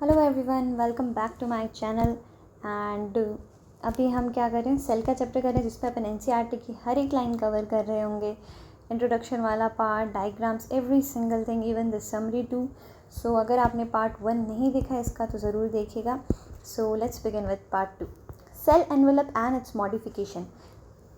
Hello everyone, welcome back to my channel. And अभी हम क्या कर रहे हैं, सेल का चैप्टर कर रहे हैं जिसपे अपन एनसीईआरटी की हर एक लाइन कवर कर रहे होंगे। इंट्रोडक्शन वाला part, diagrams, every single thing, even the summary too. So अगर आपने पार्ट 1 नहीं देखा इसका तो ज़रूर देखिएगा। So let's begin with part 2, cell envelope and its modification.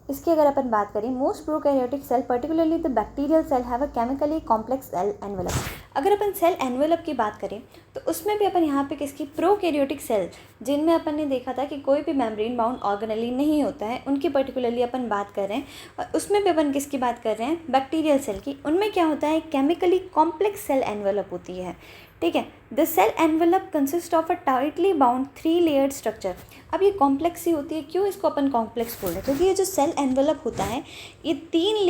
इसकी अगर अपन बात करें, most prokaryotic cell particularly the bacterial cell have a chemically complex cell envelope. अगर अपन सेल एनवेलप की बात करें तो उसमें भी अपन यहाँ पे किसकी, प्रोकैरियोटिक सेल, जिनमें अपन ने देखा था कि कोई भी मेम्ब्रेन बाउंड ऑर्गेनेली नहीं होता है, उनकी पर्टिकुलरली अपन बात कर रहे हैं। और उसमें भी अपन किसकी बात कर रहे हैं, बैक्टीरियल सेल की। उनमें क्या होता है, केमिकली कॉम्प्लेक्स सेल एनवेलप होती है। ठीक है, the cell envelope consist of a tightly bound 3 layered structure. अब ये कॉम्प्लेक्स ही होती है, क्यों इसको अपन कॉम्प्लेक्स बोल रहे हैं, क्योंकि ये जो सेल एनवेलप होता है ये 3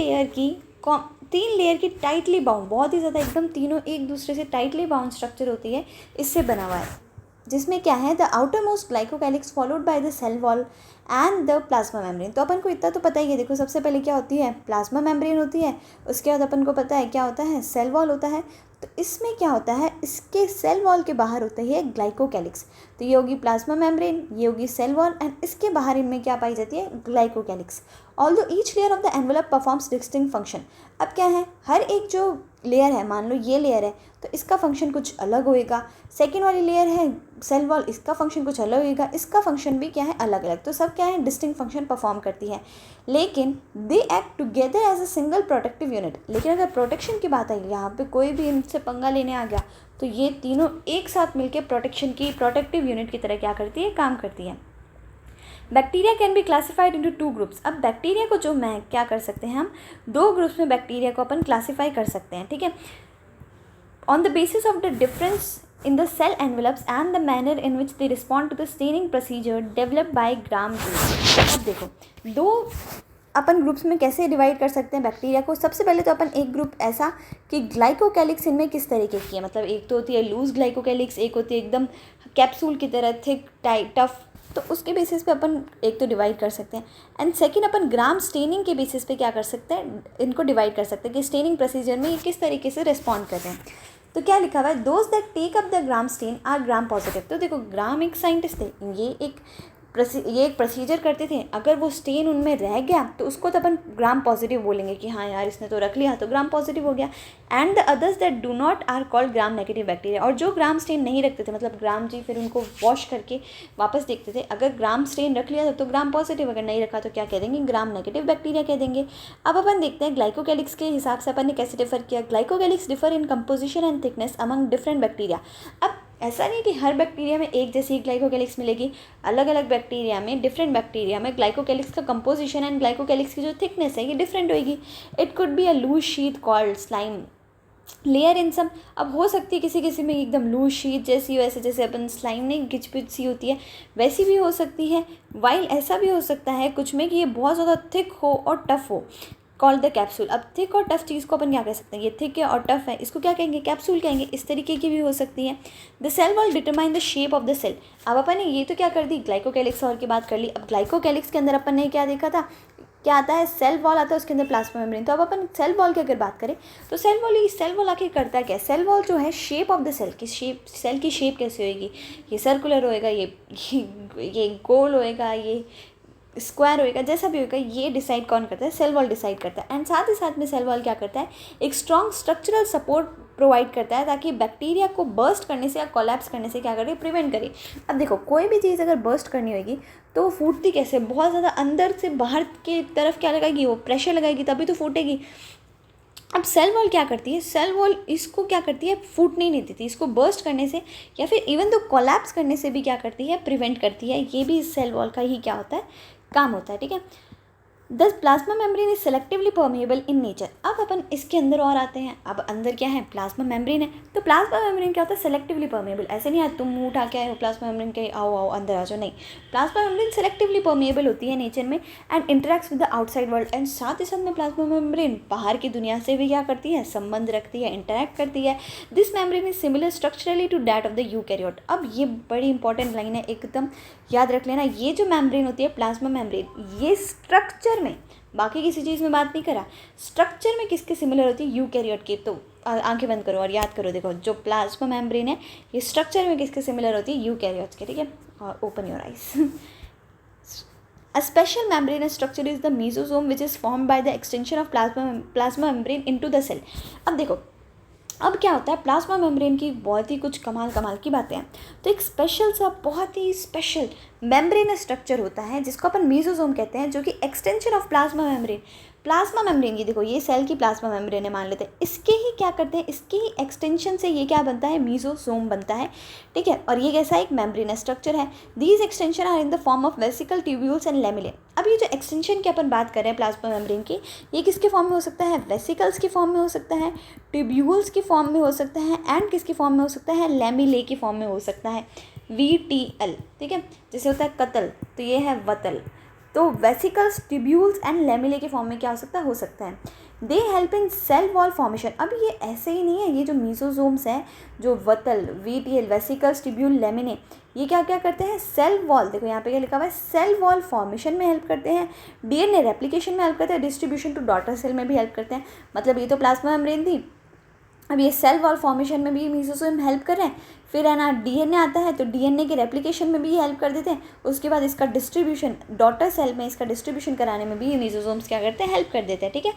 लेयर की टाइटली बाउंड, बहुत ही ज़्यादा एकदम तीनों एक दूसरे से टाइटली बाउंड स्ट्रक्चर होती है, इससे बना हुआ है। जिसमें क्या है, the outer most glycocalyx followed by the cell wall and the plasma membrane. तो अपन को इतना तो पता ही है, देखो सबसे पहले क्या होती है, प्लाज्मा मेम्ब्रेन होती है, उसके बाद अपन को पता है क्या होता है, सेल वॉल होता है। तो इसमें क्या होता है, इसके सेल वॉल के बाहर होता है ग्लाइकोकैलिक्स। तो ये होगी प्लाज्मा मेम्ब्रेन, ये होगी सेल वॉल, एंड इसके बाहर इनमें क्या पाई जाती है, glycocalyx. Although each layer of the envelope performs distinct function. अब क्या है, हर एक जो लेयर है, मान लो ये लेयर है तो इसका फंक्शन कुछ अलग होएगा। सेकेंड वाली लेयर है सेल वॉल, इसका फंक्शन कुछ अलग होएगा, इसका फंक्शन भी क्या है, अलग अलग। तो सब क्या है, डिस्टिंक्ट फंक्शन परफॉर्म करती है, लेकिन they act together as a single protective unit. लेकिन अगर प्रोटेक्शन की बात आई, यहाँ पे कोई भी इनसे पंगा लेने आ गया तो ये तीनों एक साथ मिलकर प्रोटेक्शन की प्रोटेक्टिव यूनिट की तरह क्या करती है, काम करती है। Bacteria can be classified into 2 groups. अब बैक्टीरिया को जो मैं क्या कर सकते हैं, हम 2 ग्रुप्स में बैक्टीरिया को अपन क्लासीफाई कर सकते हैं। ठीक है, on the basis of the difference in the cell envelopes and the manner in which they respond to the staining procedure developed by Gram group। अब देखो, दो अपन ग्रुप्स में कैसे डिवाइड कर सकते हैं बैक्टीरिया को। सबसे पहले तो अपन एक ग्रुप ऐसा कि ग्लाइकोकैलिक्स इनमें किस तरीके की है, मतलब एक तो होती है लूज ग्लाइकोकैलिक्स, एक होती है एकदम कैप्सूल की तरह थिक टाइट टफ। तो उसके बेसिस पे अपन एक तो डिवाइड कर सकते हैं, and second upon gram staining के बेसिस पे क्या कर सकते हैं, इनको डिवाइड कर सकते हैं कि स्टेनिंग प्रोसीजर में ये किस तरीके से रिस्पॉन्ड कर रहे हैं। तो क्या लिखा हुआ है, those that take up the gram stain are gram positive. तो देखो, ग्राम एक साइंटिस्ट थे, ये एक प्रोसीजर करते थे। अगर वो स्टेन उनमें रह गया तो उसको तो अपन ग्राम पॉजिटिव बोलेंगे कि हाँ यार इसने तो रख लिया तो ग्राम पॉजिटिव हो गया। And the others that do not are called gram negative bacteria. और जो ग्राम स्टेन नहीं रखते थे, मतलब ग्राम जी फिर उनको वॉश करके वापस देखते थे, अगर ग्राम स्टेन रख लिया तो ग्राम पॉजिटिव, अगर नहीं रखा तो क्या कह देंगे, ग्राम नेगेटिव बैक्टीरिया कह देंगे। अब अपन देखते हैं ग्लाइकोकैलिक्स के हिसाब से अपन ने कैसे डिफर किया। Glycocalyx differ in composition and thickness among different bacteria. अब ऐसा नहीं कि हर बैक्टीरिया में एक जैसी ग्लाइकोकैलिक्स मिलेगी, अलग अलग बैक्टीरिया में, डिफरेंट बैक्टीरिया में ग्लाइकोकैलिक्स का कंपोजिशन एंड ग्लाइकोकैलिक्स की जो थिकनेस है ये डिफरेंट होगी। It could be a loose sheet called slime layer in some. अब हो सकती है किसी किसी में एकदम लूज शीट जैसी, वैसे जैसे अपन स्लाइम नहीं गिचपिच सी होती है वैसी भी हो सकती है। वाइल ऐसा भी हो सकता है कुछ में कि ये बहुत ज़्यादा थिक हो और टफ हो, कॉल्ड द कैप्सूल। अब थिक और टफ चीज़ को अपन क्या कह सकते हैं, ये थिक है और टफ है, इसको क्या कहेंगे, कैप्सूल कहेंगे। इस तरीके की भी हो सकती है। The cell wall determine the shape of the cell. अब अपन ने ये तो क्या कर दी, ग्लाइकोकैलिक्स और की बात कर ली। अब ग्लाइकोकैलिक्स के अंदर अपन ने क्या देखा था, क्या आता है, सेल वॉल आता है, उसके अंदर प्लाज्मा मेम्ब्रेन। तो अब अपन सेल वॉल की अगर बात करें तो सेल वॉल आखिर करता क्या है, सेल वॉल जो है शेप ऑफ द सेल की सेल की शेप कैसे होएगी, ये सर्कुलर होएगा, ये गोल होएगा, ये स्क्वायर होएगा, जैसा भी होएगा, ये डिसाइड कौन करता है, सेल वॉल डिसाइड करता है। एंड साथ ही साथ में सेल वॉल क्या करता है, एक स्ट्रॉन्ग स्ट्रक्चरल सपोर्ट प्रोवाइड करता है ताकि बैक्टीरिया को बर्स्ट करने से या कोलैप्स करने से क्या करे, प्रिवेंट करे। अब देखो, कोई भी चीज़ अगर बर्स्ट करनी होगी तो वो फूटती कैसे, बहुत ज़्यादा अंदर से बाहर की तरफ क्या लगाएगी, वो प्रेशर लगाएगी तभी तो फूटेगी। अब सेल वॉल क्या करती है, सेल वॉल इसको क्या करती है, फूटने नहीं देती, इसको बर्स्ट करने से या फिर इवन तो कोलैप्स करने से भी क्या करती है, प्रिवेंट करती है। ये भी सेल वॉल का ही क्या होता है, काम होता है। ठीक है, the plasma membrane is selectively permeable in nature. अब अपन इसके अंदर और आते हैं। अब अंदर क्या है, प्लाज्मा मेम्ब्रेन है। तो प्लाज्मा मेम्ब्रेन क्या होता है, सेलेक्टिवली परमेएबल। ऐसे नहीं है तुम मुंह उठा के आए हो प्लाज्मा मेम्ब्रेन के, आओ आओ अंदर आ जाओ, नहीं। प्लाज्मा मेम्ब्रेन सेलेक्टिवली परमेएबल होती है नेचर में and interacts with the outside world. And साथ ही साथ में प्लाज्मा मेम्ब्रेन बाहर की दुनिया से भी क्या करती है, संबंध रखती है, इंटरेक्ट करती है। This membrane is similar structurally to that of the eukaryote. अब ये बड़ी इंपॉर्टेंट लाइन है, एकदम याद रख लेना। ये जो मेम्ब्रेन होती है प्लाज्मा मेम्ब्रेन, ये स्ट्रक्चर में, बाकी किसी चीज़ में बात नहीं करा, स्ट्रक्चर में किसके सिमिलर होती है, यूकैरियोट के। तो आंखें बंद करो और याद करो, देखो जो प्लाज्मा मेम्ब्रेन है ये स्ट्रक्चर में किसके सिमिलर होती है, यूकैरियोट्स के, ठीक है। और open your eyes. A special membranous structure is the mesosome which is formed by the extension of plasma membrane into the cell। अब देखो अब क्या होता है, प्लाज्मा मेम्ब्रेन की बहुत ही कुछ कमाल की बातें हैं। तो एक स्पेशल सा बहुत ही स्पेशल मेम्ब्रेनस स्ट्रक्चर होता है जिसको अपन मेसोसोम कहते हैं, जो कि एक्सटेंशन ऑफ प्लाज्मा मेम्ब्रेन की, देखो ये सेल की प्लाज्मा मेम्ब्रेन है मान लेते हैं, इसके ही क्या करते हैं, इसके ही एक्सटेंशन से ये क्या बनता है, मेसोसोम बनता है, ठीक है। और ये कैसा एक मेम्ब्रेनस स्ट्रक्चर है। These extension are in the form of vesicle, tubules and lamellae. अब ये जो एक्सटेंशन की अपन बात कर रहे हैं प्लाज्मा मेम्ब्रेन की, ये किसके फॉर्म में हो सकता है, वेसिकल्स की फॉर्म में हो सकता है, ट्यूब्यूल्स की फॉर्म में हो सकता है, एंड किसकी फॉर्म में हो सकता है, लेमिले की फॉर्म में हो सकता है, VTL, ठीक है। जैसे होता है कतल तो ये है वतल, तो वेसिकल्स, ट्यूब्यूल्स एंड लेमिले के फॉर्म में क्या हो सकता है। They help in cell wall formation. अब ये ऐसे ही नहीं है, ये जो मेसोसोम्स हैं, जो वतल, VTL, वेसिकल्स, ट्यूब्यूल, लेमिने, ये क्या क्या करते हैं, सेल वॉल, देखो यहाँ पे क्या लिखा हुआ है, सेल वॉल फॉर्मेशन में हेल्प करते हैं, DNA रेप्लिकेशन में हेल्प करते हैं, डिस्ट्रीब्यूशन टू डॉटर सेल में भी हेल्प करते हैं। मतलब ये तो प्लाज्मा मेम्ब्रेन थी, अब ये सेल वॉल फॉर्मेशन में भी मेसोसोम हेल्प कर रहे हैं। फिर है ना DNA आता है तो DNA के रेप्लिकेशन में भी हेल्प कर देते हैं। उसके बाद इसका डिस्ट्रीब्यूशन डॉटर सेल में, इसका डिस्ट्रीब्यूशन कराने में भी मेसोसोम्स क्या करते हैं, हेल्प कर देते हैं, ठीक है।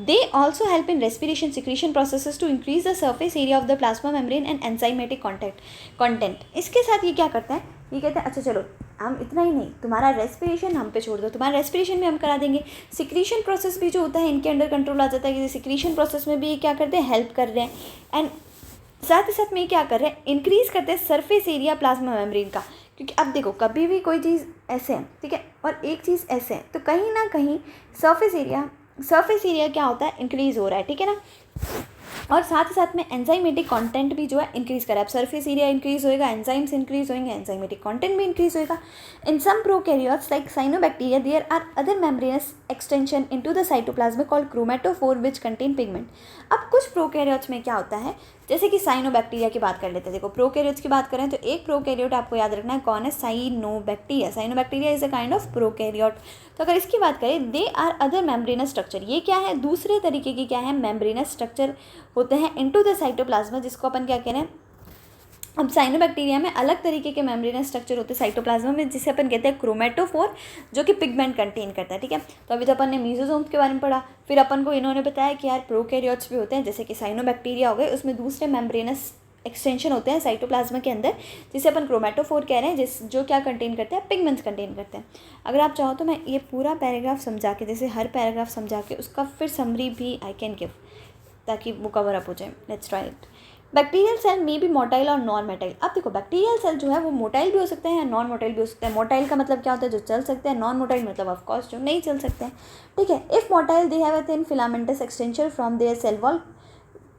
They also help in respiration, secretion processes to increase the surface area of the plasma membrane and enzymatic content. इसके साथ ये क्या करते हैं, ये कहते हैं अच्छा चलो हम इतना ही नहीं, तुम्हारा रेस्पिरेशन हम पे छोड़ दो, तुम्हारा रेस्पिरेशन भी हम करा देंगे, सिक्रीशन प्रोसेस भी जो होता है इनके अंडर कंट्रोल आ जाता है, कि सिक्रीशन प्रोसेस में भी ये क्या करते हैं, हेल्प कर रहे हैं। एंड साथ ही साथ में क्या कर रहे हैं, इंक्रीज़ करते हैं सरफेस एरिया प्लाज्मा मेम्ब्रेन का। क्योंकि अब देखो कभी भी कोई चीज़ ऐसे है, ठीक है, और एक चीज़ ऐसे है, तो कहीं ना कहीं सरफेस एरिया क्या होता है, इंक्रीज़ हो रहा है, ठीक है ना। और साथ ही साथ में एंजाइमेटिक कंटेंट भी जो है इंक्रीज़ करा है। अब सरफेस एरिया इंक्रीज़ होएगा, एंजाइम्स इंक्रीज़ होंगे, एंजाइमेटिक कंटेंट भी इंक्रीज़ होएगा। In some prokaryotes like cyanobacteria there are other membranous extension into the cytoplasm called chromatophore which contain pigment. अब कुछ प्रोकैरियोट्स में क्या होता है, जैसे कि साइनोबैक्टीरिया की बात कर लेते हैं। देखो प्रोकैरियोट्स की बात करें तो एक प्रोकैरियोट आपको याद रखना है कौन है, cyanobacteria. Cyanobacteria is a kind of prokaryote. तो अगर इसकी बात करें, they are other membranous structure, ये क्या है, दूसरे तरीके की क्या है, मेम्ब्रेनस स्ट्रक्चर होते हैं इनटू द साइटोप्लाज्म, जिसको अपन क्या कह रहे हैं। अब साइनोबैक्टीरिया में अलग तरीके के मेम्ब्रेनस स्ट्रक्चर होते हैं साइटोप्लाज्म में, जिसे अपन कहते हैं क्रोमेटोफोर, जो कि पिगमेंट कंटेन करता है, ठीक है। तो अभी तो अपन ने मेसोसोम्स के बारे में पढ़ा, फिर अपन को इन्होंने बताया कि यार प्रोकैरियोट्स भी होते हैं, जैसे कि साइनोबैक्टीरिया हो गए, उसमें दूसरे मेम्ब्रेनस एक्सटेंशन होते हैं साइटोप्लाज्म के अंदर, जिसे अपन क्रोमेटोफोर कह रहे हैं, जो क्या कंटेन करते हैं, पिगमेंट्स कंटेन करते हैं। अगर आप चाहो तो मैं ये पूरा पैराग्राफ समझा के, जैसे हर पैराग्राफ समझा के उसका फिर समरी भी आई कैन गिव, ताकि वो कवर अप हो जाए। Let's try it. Bacterial cell may be motile और नॉन मोटाइल। अब देखो बैक्टीरियल सेल जो है वो मोटाइल भी हो सकते हैं या नॉन मोटाइल भी हो सकते हैं। मोटाइल का मतलब क्या होता है, जो चल सकते हैं, नॉन मोटाइल मतलब ऑफकोर्स जो नहीं चल सकते हैं, ठीक है। If motile they have a thin filamentous extension from their cell wall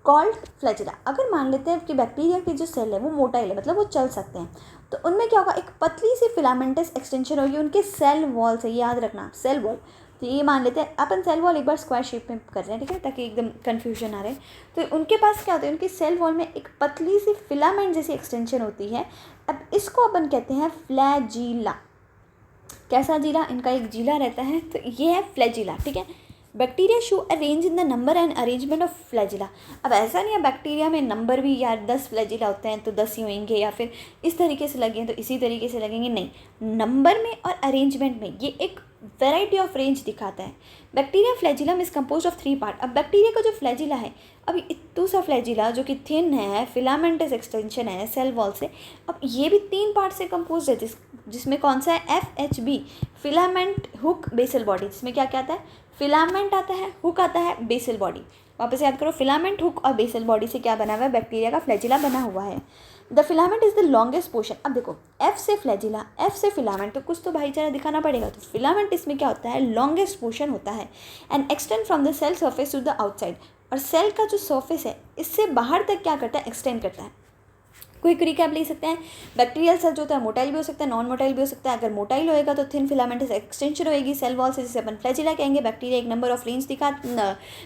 called flagella. अगर मान लेते हैं कि बैक्टीरिया की जो सेल है वो मोटाइल है, मतलब वो चल सकते हैं, तो उनमें क्या होगा, एक पतली सी फिलामेंटस एक्सटेंशन होगी उनके सेल वॉल से। याद रखना सेल वॉल, तो ये मान लेते हैं अपन सेल वॉल एक बार स्क्वायर शेप में कर रहे हैं, ठीक है, ताकि एकदम कन्फ्यूजन आ रहे। तो उनके पास क्या होता है, उनकी सेल वॉल में एक पतली सी फिलामेंट जैसी एक्सटेंशन होती है। अब इसको अपन कहते हैं फ्लैजिला। कैसा जीला, इनका एक जीला रहता है, तो ये है फ्लैजिला, ठीक है। Bacteria show a range in the number and arrangement of flagella. अब ऐसा नहीं है बैक्टीरिया में नंबर भी यार 10 फ्लैजिला होते हैं तो 10 ही होंगे, या फिर इस तरीके से लगे हैं तो इसी तरीके से लगेंगे, नहीं, नंबर में और अरेंजमेंट में ये एक वेराइटी ऑफ रेंज दिखाता है। Bacteria flagellum is compose of 3 part. अब बैक्टीरिया का जो फ्लैजिला है, अब इतू सा फ्लैजिला जो कि थिन है, फिलामेंटस एक्सटेंशन है सेल वॉल से, अब ये भी 3 पार्ट से कम्पोज है, जिसमें कौन सा है, FHB, filament, hook, basal body. जिसमें क्या क्या आता है, फिलामेंट आता है, हुक आता है, बेसल बॉडी। वापस याद करो, फिलामेंट, हुक और बेसल बॉडी से क्या बना हुआ है, बैक्टीरिया का फ्लैजिला बना हुआ है। The filament is the longest portion. अब देखो F से फ्लैजिला, F से फिलामेंट, तो कुछ तो भाईचारा दिखाना पड़ेगा। तो फिलामेंट इसमें क्या होता है, लॉन्गेस्ट पोर्शन होता है, and extend from the cell surface to the outside. और सेल का जो सर्फेस है इससे बाहर तक क्या करता है, एक्सटेंड करता है। क्विक रिकैप ले सकते हैं। बैक्टीरियल सेल जो होता है मोटाइल भी हो सकता है, नॉन मोटाइल भी हो सकता है। अगर मोटाइल होएगा तो थिन फिलामेंटस एक्सटेंशन होएगी सेल वॉल से, जिसे अपन फ्लैजिला कहेंगे। बैक्टीरिया एक नंबर ऑफ रेंज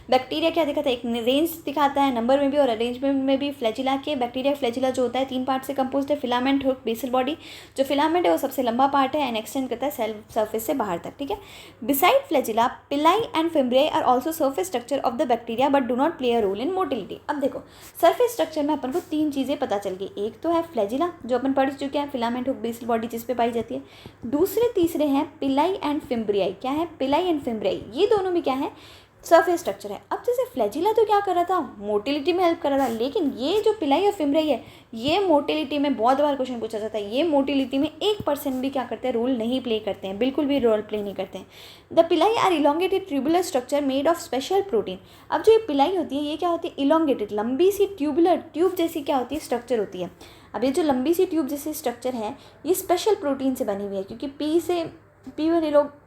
बैक्टीरिया क्या दिखाता है, एक रेंज दिखाता है नंबर में भी और अरेंजमेंट में भी। फ्लैजिला के बैक्टीरिया फ्लैजिला जो होता है 3 पार्ट से कंपोज है, फिलामेंट, हुक, बेसल बॉडी। जो फिलामेंट है वो सबसे लंबा पार्ट है एंड एक्सटेंड करता है सेल सर्फेस से बाहर तक, ठीक है। Beside flagella, pili and fimbriae are also surface structure of the bacteria but do not play a role in motility. अब देखो सर्फेस स्ट्रक्चर में अपन को 3 चीज़ें पता चल गई। एक तो है फ्लैजिला जो अपन पढ़ चुके हैं, फिलामेंट, हुक, बेसल बॉडी जिस पे पाई जाती है। दूसरे तीसरे हैं पिलाई एंड फिम्ब्रियाई। क्या है पिलाई एंड फिम्ब्रियाई, ये दोनों में क्या है सरफेस स्ट्रक्चर है। अब जैसे फ्लैजिला तो क्या कर रहा था, मोटिलिटी में हेल्प कर रहा था, लेकिन ये जो पिलाई और फिम्ब्रियाई है ये मोटिलिटी में बहुत बार क्वेश्चन पूछा जाता है, ये मोटिलिटी में 1% भी क्या करते हैं, रोल नहीं प्ले करते हैं, बिल्कुल भी रोल प्ले नहीं करते हैं। The pili are elongated tubular structure made of special protein. अब जो ये पिलाई होती है ये क्या होती है, इलोंगेटेड, लंबी सी ट्यूबुलर, ट्यूब जैसी क्या होती है स्ट्रक्चर होती है। अब ये जो लंबी सी ट्यूब जैसी स्ट्रक्चर है ये स्पेशल प्रोटीन से बनी हुई है, क्योंकि पी वाले लोग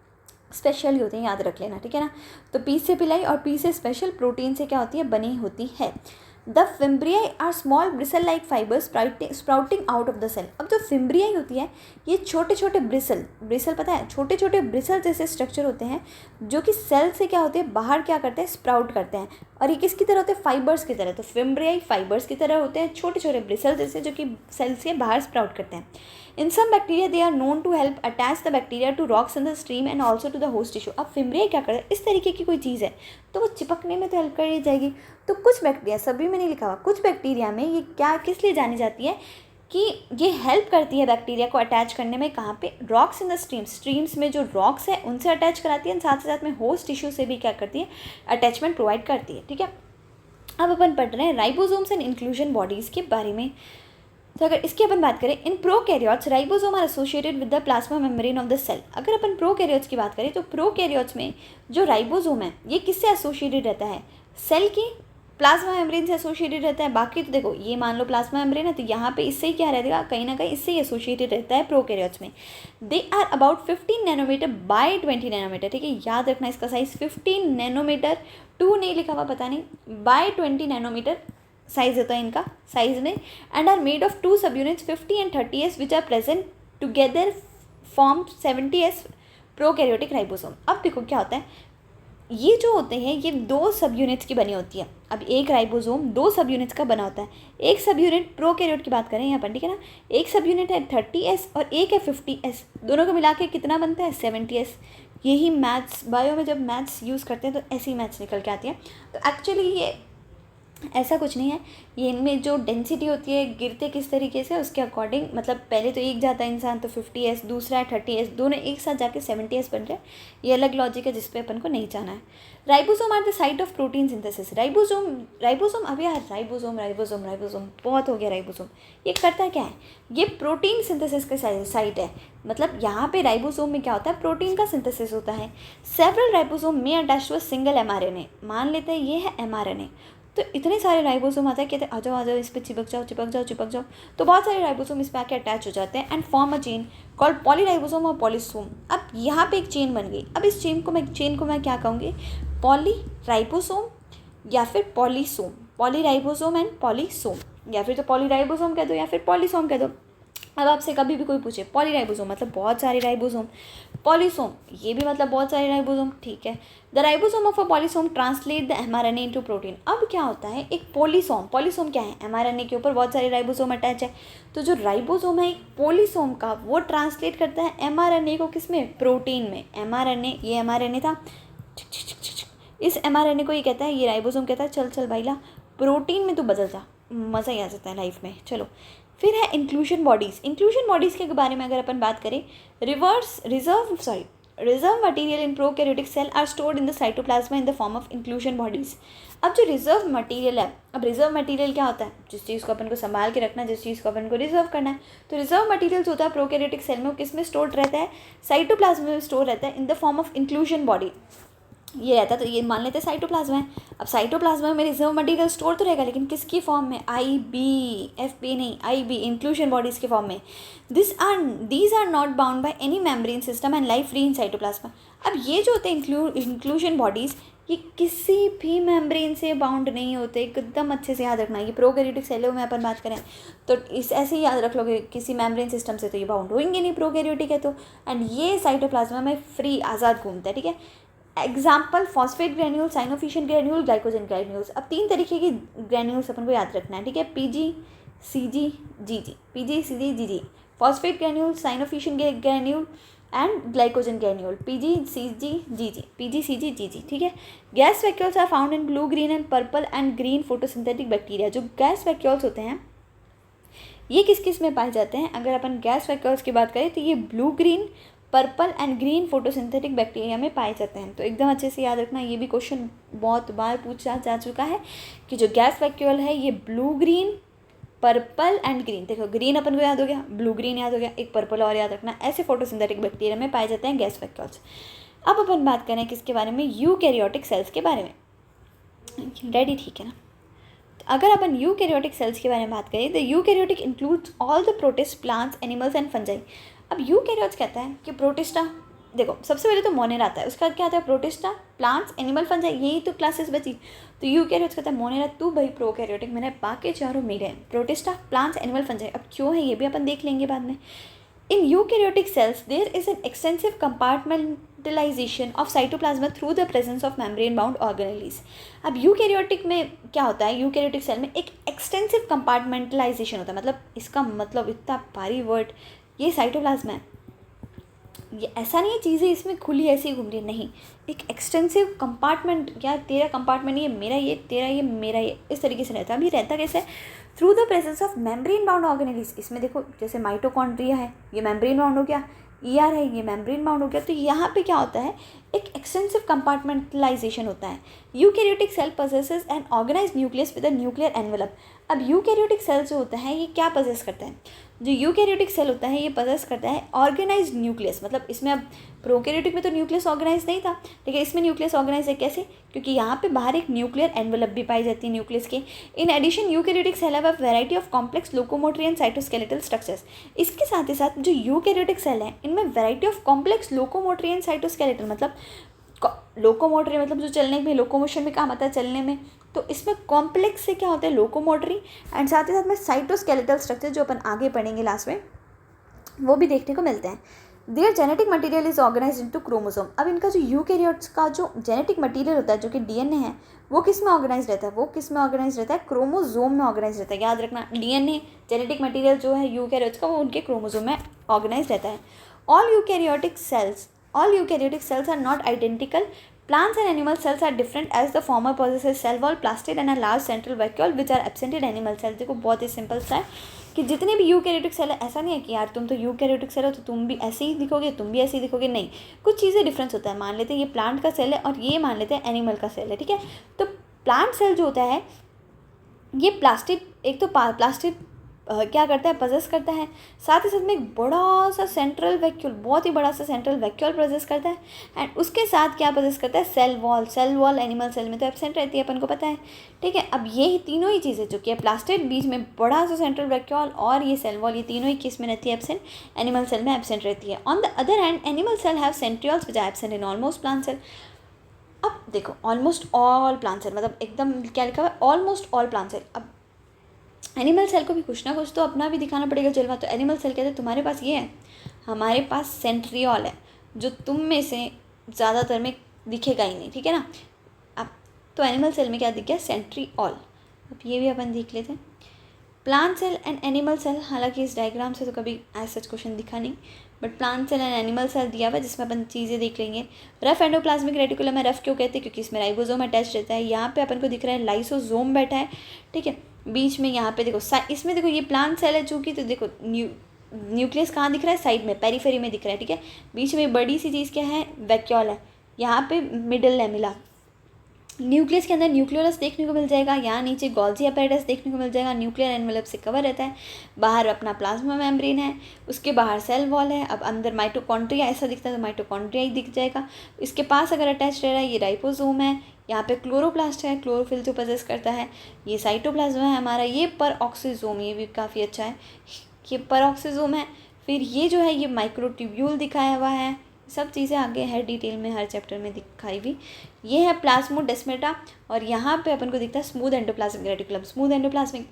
स्पेशल ही होते हैं, याद रख लेना, ठीक है ना। तो पी से पिलाई और पी से स्पेशल प्रोटीन से क्या होती है, बनी होती है। The fimbriae are small bristle like fibres sprouting out of the cell. अब जो फिम्ब्रियाई होती है ये छोटे छोटे ब्रिसल पता है, छोटे छोटे ब्रिसल जैसे स्ट्रक्चर होते हैं जो कि सेल से क्या होते हैं, बाहर क्या करते हैं, स्प्राउट करते हैं। और ये किसकी तरह होते हैं, फाइबर्स की तरह। तो फिम्ब्रियाई फाइबर्स की तरह होते हैं, छोटे छोटे ब्रिसल जैसे, जो कि सेल से बाहर स्प्राउट करते हैं। In some bacteria they are known to help attach the bacteria to rocks in the stream and also to the host tissue। अब फिम्ब्रियाई क्या करता है, इस तरीके की कोई चीज़ है तो वो चिपकने में तो हेल्प कर ही जाएगी। तो कुछ बैक्टीरिया, सभी में नहीं लिखा हुआ, कुछ बैक्टीरिया में ये क्या किस लिए जानी जाती है कि ये हेल्प करती है बैक्टीरिया को अटैच करने में। कहाँ पे, रॉक्स इन द स्ट्रीम्स में जो रॉक्स है उनसे अटैच कराती है, साथ ही साथ में होस्ट टिश्यू से भी क्या करती है, अटैचमेंट प्रोवाइड करती है, ठीक है। अब अपन पढ़ रहे हैं राइबोसोम्स एंड इंक्लूजन बॉडीज़ के बारे में। तो अगर इसकी अपन बात करें, in prokaryotes ribosome are associated with the plasma membrane of the cell. अगर अपन प्रोकैरियोट्स की बात करें तो प्रोकैरियोट्स में जो राइबोसोम है ये किससे एसोसिएटेड रहता है, सेल की प्लाज्मा मेम्ब्रेन से एसोसिएटेड रहता है। बाकी तो देखो ये मान लो प्लाज्मा मेम्ब्रेन है तो यहाँ पे इससे ही क्या रहेगा, कहीं ना कहीं इससे ही एसोसिएटेड रहता है प्रोकैरियोट्स में। They are about 15 nanometer by 20 nanometer, ठीक है, याद रखना इसका साइज 15 नैनोमीटर, 2 नहीं लिखा हुआ पता नहीं, बाय 20 नैनोमीटर साइज होता है इनका साइज में। And are made of 2 subunits 50 and 30s which are present together form 70s prokaryotic ribosome. अब देखो क्या होता है, ये जो होते हैं ये 2 सब यूनिट्स की बनी होती है। अब एक राइबोसोम 2 सब यूनिट्स का बना होता है। एक सब यूनिट प्रोकैरियोट की बात करें यहाँ पर, ठीक है ना, एक सब यूनिट है 30s और एक है 50s, दोनों को मिला के कितना बनता है 70s। यही मैथ्स बायो में जब मैथ्स यूज़ करते हैं तो ऐसी मैथ्स निकल के आती है। तो एक्चुअली ये ऐसा कुछ नहीं है, ये इनमें जो डेंसिटी होती है गिरते किस तरीके से उसके अकॉर्डिंग, मतलब पहले तो एक जाता है इंसान तो 50s, दूसरा है 30s, दोनों एक साथ जाके 70s बन रहे हैं। ये अलग लॉजिक है जिस पे अपन को नहीं जाना है। Ribosome are the site of protein synthesis. Ribosome अब यार राइबोसोम बहुत हो गया। राइबोसोम ये करता क्या है, ये प्रोटीन सिंथेसिस का साइट है। मतलब यहाँ पे राइबोसोम में क्या होता है, प्रोटीन का सिंथेसिस होता है। Several ribosome may attach to a single mRNA, मान लेते हैं ये है mRNA। तो इतने सारे राइबोसोम आते हैं, कहते हैं आ जाओ इस पर चिपक जाओ, तो बहुत सारे राइबोसोम इस पर आके अटैच हो जाते हैं and form a chain called polyribosome और पॉलीसोम। अब यहाँ पे एक चेन बन गई। अब इस चेन को मैं क्या कहूँगी, पॉलीराइबोसोम या फिर पॉलीसोम, पॉलीराइबोसोम एंड पॉलीसोम, या फिर तो पॉलीराइबोसोम कह दो या फिर पॉलीसोम कह दो। अब आपसे कभी भी कोई पूछे पॉलीराइबोसोम मतलब बहुत सारे राइबोसोम, पॉलीसोम ये भी मतलब बहुत सारे राइबोसोम, ठीक है। The ribosome of a polysome translate the mRNA into protein. अब क्या होता है, एक पॉलीसोम क्या है, mRNA के ऊपर बहुत सारे राइबोसोम अटैच है। तो जो राइबोसोम है एक पॉलीसोम का, वो ट्रांसलेट करता है mRNA को किसमें, प्रोटीन में। mRNA, ये mRNA था, इस mRNA को ये कहता है, ये राइबोसोम कहता है चल भाई ला प्रोटीन में तो बदल जा, मज़ा ही आ जाता है लाइफ में। चलो फिर है इंक्लूजन बॉडीज़ के बारे में अगर अपन बात करें, reserve material in prokaryotic cell are stored in the cytoplasm in the form of inclusion bodies. अब जो रिजर्व मटेरियल है, अब रिजर्व मटेरियल क्या होता है, जिस चीज़ को अपन को संभाल के रखना है, जिस चीज़ को अपन को रिजर्व करना है। तो रिजर्व मटेरियल होता है प्रोकैरियोटिक सेल में, वो किस में स्टोर्ड रहता है, साइटोप्लाज्मा में स्टोर रहता है इन the form of inclusion body. ये रहता है, तो ये मान लेते हैं साइटोप्लाज्मा है। अब साइटोप्लाज्मा में रिजर्व मटेरियल स्टोर तो रहेगा, लेकिन किसकी फॉर्म में, एफबी नहीं, IB इंक्लूजन बॉडीज़ के फॉर्म में। These are not bound by any membrane system and life free in cytoplasm. अब ये जो होते हैं इंक्लूजन बॉडीज़, ये किसी भी मेम्ब्रेन से बाउंड नहीं होते, एकदम अच्छे से याद रखना। ये प्रोकैरियोटिक सेलों में अपन बात करें तो इस ऐसे ही याद रख लोगे, किसी मेम्ब्रेन सिस्टम से तो ये बाउंड होंगे नहीं प्रोकैरियोटिक है तो। एंड ये साइटोप्लाज्मा में फ्री आज़ाद घूमता है, ठीक है। Example phosphate granule, cyanophycin granule, glycogen granules. अब 3 तरीके की ग्रेन्यूल्स अपन को याद रखना है, ठीक है। PG, CG, GG. PG, CG, GG. Phosphate granule, cyanophycin granule and glycogen granule. PG, CG, GG. PG, CG, GG, ठीक है। Gas vacuoles are found in blue, green and purple and green photosynthetic bacteria. जो gas vacuoles होते हैं ये किस किस में पाए जाते हैं? अगर अपन गैस वैक्यूल्स की बात करें तो ये blue, green, purple and green photosynthetic bacteria में पाए जाते हैं। तो एकदम अच्छे से याद रखना, ये भी क्वेश्चन बहुत बार पूछा जा चुका है कि जो गैस वैक्यूल है ये blue, green, purple and green. देखो ग्रीन अपन को याद हो गया, ब्लू ग्रीन याद हो गया, एक पर्पल और याद रखना। ऐसे फोटोसिंथेटिक बैक्टीरिया में पाए जाते हैं गैस वैक्यूल्स। अब अपन बात करें किसके बारे में? यूकैरियोटिक सेल्स के बारे में। रेडी, ठीक है ना। तो अगर अपन यूकैरियोटिक सेल्स के बारे में बात करें तो eukaryotic includes all the protist, plants, animals and fungi. अब यूकैरियोट्स कहता है कि प्रोटिस्टा, देखो सबसे पहले तो मोनेरा आता है, उसका क्या आता है? प्रोटिस्टा, प्लांट्स, एनिमल, फंजाई, यही तो क्लासेस बची। तो यूकैरियोट्स कहता है मोनेरा तू भाई प्रोकैरियोटिक, मैंने बाकी चारों मेरे हैं, प्रोटिस्टा, प्लांट्स, एनिमल, फंजाई। अब क्यों है ये भी अपन देख लेंगे बाद में। In eukaryotic cells, there is an extensive compartmentalization of cytoplasma through the presence of membrane-bound organelles. अब यूकैरियोटिक में क्या होता है? यूकैरियोटिक सेल में एक एक्सटेंसिव कंपार्टमेंटलाइजेशन होता है। मतलब इसका मतलब इतना भारी वर्ड, ये साइटोप्लाज्मा है, ये ऐसा नहीं है चीज़ें इसमें खुली ऐसी ही घूम रही है, नहीं। एक एक्सटेंसिव कंपार्टमेंट, या तेरा कंपार्टमेंट ये मेरा, ये तेरा, ये मेरा, ये इस तरीके से रहता है। अभी रहता कैसे है? Through the presence of membrane bound organelles. इसमें देखो जैसे माइटोकॉन्ड्रिया है, ये मेम्ब्रेन बाउंड हो गया, ER है, ये मेम्ब्रेन बाउंड हो गया। तो यहाँ पे क्या होता है? एक एक्सटेंसिव कंपार्टमेंटलाइजेशन होता है। Eukaryotic cell possesses an organized nucleus with a nuclear envelope. अब यूकैरियोटिक सेल जो होता है ये क्या पोजेस करता है? जो यूकैरियोटिक सेल होता है ये पोजेस करता है ऑर्गेनाइज्ड न्यूक्लियस। मतलब इसमें अब प्रोकैरियोटिक में तो न्यूक्लियस ऑर्गेनाइज नहीं था, लेकिन इसमें न्यूक्लियस ऑर्गेनाइज है। कैसे? क्योंकि यहाँ पे बाहर एक न्यूक्लियर एनवेलप भी पाई जाती है न्यूक्लियस के। In addition eukaryotic cell have a variety of complex locomotory and cytoskeletal structures. इसके साथ ही साथ जो यूकैरियोटिक सेल है इनमें variety of complex locomotory and cytoskeletal, मतलब लोकोमोटरी मतलब जो चलने में, लोकोमोशन में काम आता है चलने में। तो इसमें कॉम्प्लेक्स से क्या होता है? लोकोमोटरी, एंड साथ ही साथ में साइटोस्केलेटल स्ट्रक्चर जो अपन आगे पढ़ेंगे लास्ट में वो भी देखने को मिलते हैं। Their genetic material is organize into chromosome. अब इनका जो यूकैरियोट्स का जो जेनेटिक मटेरियल होता है जो कि DNA है वो किस में ऑर्गेनाइज रहता है? वो किस में ऑर्गेनाइज रहता है? क्रोमोसोम में ऑर्गेनाइज रहता है। याद रखना, DNA जेनेटिक मटेरियल जो है यूकैरियोट्स का वो उनके क्रोमोसोम में ऑर्गेनाइज रहता है। All eukaryotic cells are not identical. Plants and animal cells are different as the former possesses cell wall, plastid and a large central vacuole which are absent in animal cells। देखो बहुत ही simple सा है कि जितने भी eukaryotic cell है, ऐसा नहीं है कि यार तुम तो यूकैरियोटिक सेल हो तो तुम भी ऐसे ही दिखोगे, तुम भी ऐसे ही दिखोगे, नहीं। कुछ चीज़ें डिफरेंस होता है। मान लेते हैं ये प्लांट का सेल है और ये मान लेते हैं एनिमल का सेल है, ठीक है। तो प्लांट सेल जो होता है ये प्लास्टिड, एक तो प्लास्टिड क्या करता है? पजेस करता है। साथ ही साथ में एक बड़ा सा सेंट्रल वैक्यूल, बहुत ही बड़ा सा सेंट्रल वैक्यूल पजेस करता है। एंड उसके साथ क्या पजेस करता है? सेल वॉल एनिमल सेल में तो एब्सेंट रहती है, अपन को पता है, ठीक है। अब ये तीनों ही चीज़ें जो कि है प्लास्टिड, बीच में बड़ा सा सेंट्रल वैक्यूल और ये सेल वॉल, ये तीनों ही किस में रहती है? एब्सेंट, एनिमल सेल में एब्सेंट रहती है। On the other hand animal cell have centrioles which are absent in almost plant cell. अब देखो ऑलमोस्ट ऑल प्लांट सेल, मतलब एकदम क्या लिखा हुआ है? Almost all plant cell. अब एनिमल सेल को भी कुछ ना कुछ तो अपना भी दिखाना पड़ेगा जलवा। तो एनिमल सेल कहते हैं तुम्हारे पास ये है, हमारे पास सेंट्रियोल है जो तुम में से ज़्यादातर में दिखेगा ही नहीं, ठीक है ना। अब तो एनिमल सेल में क्या दिख गया? सेंट्रियोल। अब ये भी अपन देख लेते हैं। Plant cell and animal cell, हालांकि इस डायग्राम से तो कभी ऐसा क्वेश्चन दिखा नहीं, but plant cell and animal cell दिया हुआ है जिसमें अपन चीज़ें देख लेंगे। रफ एंडोप्लाज्मिक रेटिकुलम है। रफ क्यों कहते हैं? क्योंकि इसमें राइबोसोम अटैच रहता है। यहाँ पे अपन को दिख रहा है लाइसोसोम बैठा है, ठीक है। बीच में यहाँ पे देखो इसमें देखो ये प्लांट सेल है चूँकि, तो देखो न्यूक्लियस कहाँ दिख रहा है? साइड में, पेरीफेरी में दिख रहा है, ठीक है। बीच में बड़ी सी चीज़ क्या है? वैक्यूल है। यहाँ पे मिडिल लैमेला। न्यूक्लियस के अंदर न्यूक्लियोलस देखने को मिल जाएगा। यहाँ नीचे गोल्जी अपैरेटस देखने को मिल जाएगा। न्यूक्लियर एनवेलप से कवर रहता है। बाहर अपना प्लाज्मा मेम्ब्रेन है, उसके बाहर सेल वॉल है। अब अंदर माइटोकॉन्ड्रिया ऐसा दिखता है तो माइटोकॉन्ड्रिया ही दिख जाएगा। इसके पास अगर अटैच रह रहा है ये राइबोसोम है। यहाँ पे क्लोरोप्लास्ट है, क्लोरोफिल जो पोजेस करता है। ये साइटोप्लाज्मा है हमारा। ये परऑक्सीजोम, ये भी काफ़ी अच्छा है, ये परऑक्सीजोम है। फिर ये जो है ये माइक्रोट्यूब्यूल दिखाया हुआ है, सब चीज़ें आगे है डिटेल में हर चैप्टर में दिखाई हुई। ये है प्लाज्मोडेस्माटा और यहाँ पे अपन को दिखता है smooth endoplasmic reticulum. Smooth endoplasmic,